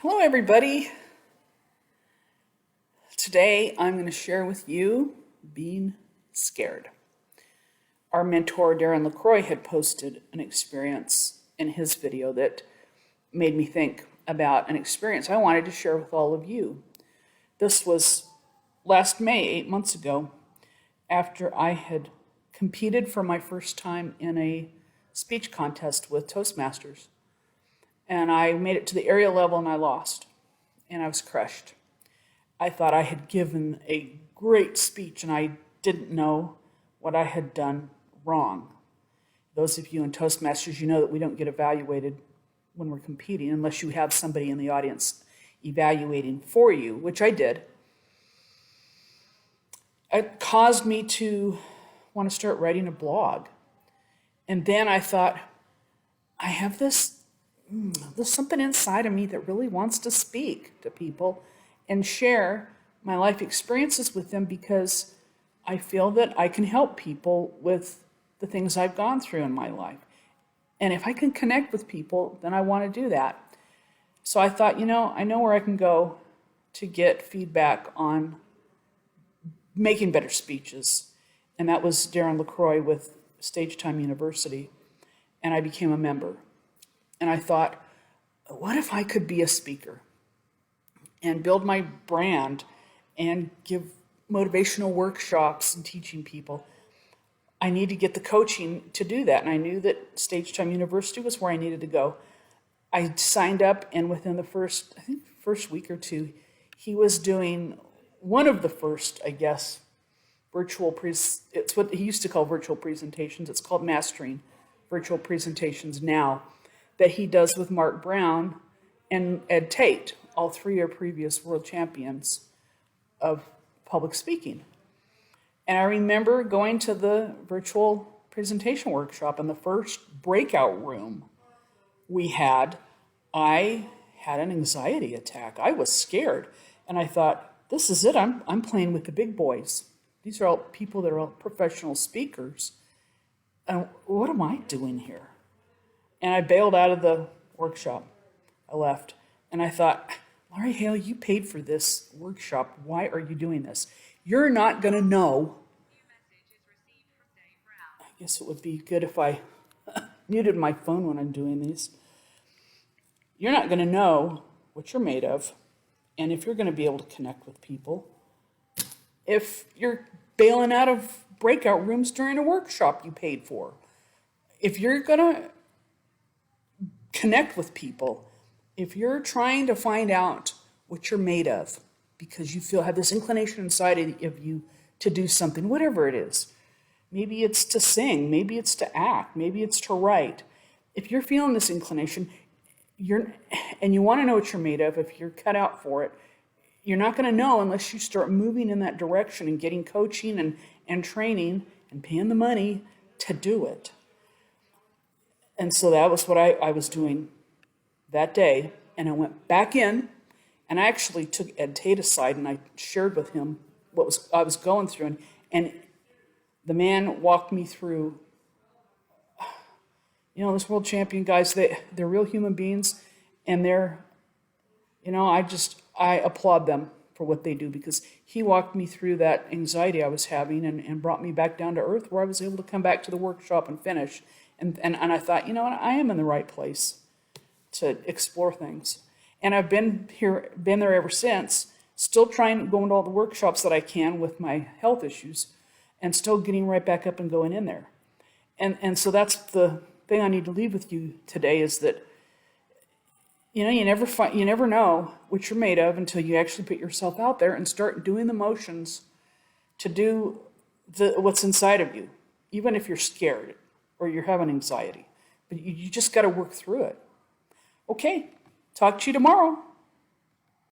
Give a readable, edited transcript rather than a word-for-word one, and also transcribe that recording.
Hello, everybody. Today, I'm going to share with you being scared. Our mentor, Darren LaCroix, had posted an experience in his video that made me think about an experience I wanted to share with all of you. This was last May, 8 months ago, after I had competed for my first time in a speech contest with Toastmasters. And I made it to the area level and I lost. And I was crushed. I thought I had given a great speech and I didn't know what I had done wrong. Those of you in Toastmasters, you know that we don't get evaluated when we're competing unless you have somebody in the audience evaluating for you, which I did. It caused me to want to start writing a blog. And then I thought, I have there's something inside of me that really wants to speak to people and share my life experiences with them because I feel that I can help people with the things I've gone through in my life. And if I can connect with people, then I want to do that. So I thought, I know where I can go to get feedback on making better speeches. And that was Darren LaCroix with Stage Time University. And I became a member. And I thought, what if I could be a speaker and build my brand and give motivational workshops and teaching people? I need to get the coaching to do that. And I knew that Stage Time University was where I needed to go. I signed up, and within the first week or two, he was doing one of the first, it's what he used to call virtual presentations. It's called Mastering Virtual Presentations now, that he does with Mark Brown and Ed Tate. All three are previous world champions of public speaking. And I remember going to the virtual presentation workshop, in the first breakout room we had, I had an anxiety attack. I was scared. And I thought, this is it. I'm playing with the big boys. These are all people that are all professional speakers. And what am I doing here? And I bailed out of the workshop. I left. And I thought, Laurie Hale, you paid for this workshop. Why are you doing this? You're not going to know. I guess it would be good if I muted my phone when I'm doing these. You're not going to know what you're made of, and if you're going to be able to connect with people, if you're bailing out of breakout rooms during a workshop you paid for, if you're going to connect with people, if you're trying to find out what you're made of because you have this inclination inside of you to do something, whatever it is. Maybe it's to sing, maybe it's to act, maybe it's to write. If you're feeling this inclination, and you want to know what you're made of, if you're cut out for it, you're not going to know unless you start moving in that direction and getting coaching and training and paying the money to do it. And so that was what I was doing that day. And I went back in, and I actually took Ed Tate aside and I shared with him what I was going through. And the man walked me through, this world champion guys, they're real human beings, and I applaud them for what they do, because he walked me through that anxiety I was having and brought me back down to earth, where I was able to come back to the workshop and finish. And I thought, I am in the right place to explore things. And I've been there ever since, still trying to go into all the workshops that I can with my health issues, and still getting right back up and going in there. And so that's the thing I need to leave with you today, is that, you never know what you're made of until you actually put yourself out there and start doing the motions to do what's inside of you, even if you're scared or you're having anxiety. But you just got to work through it. Okay, talk to you tomorrow.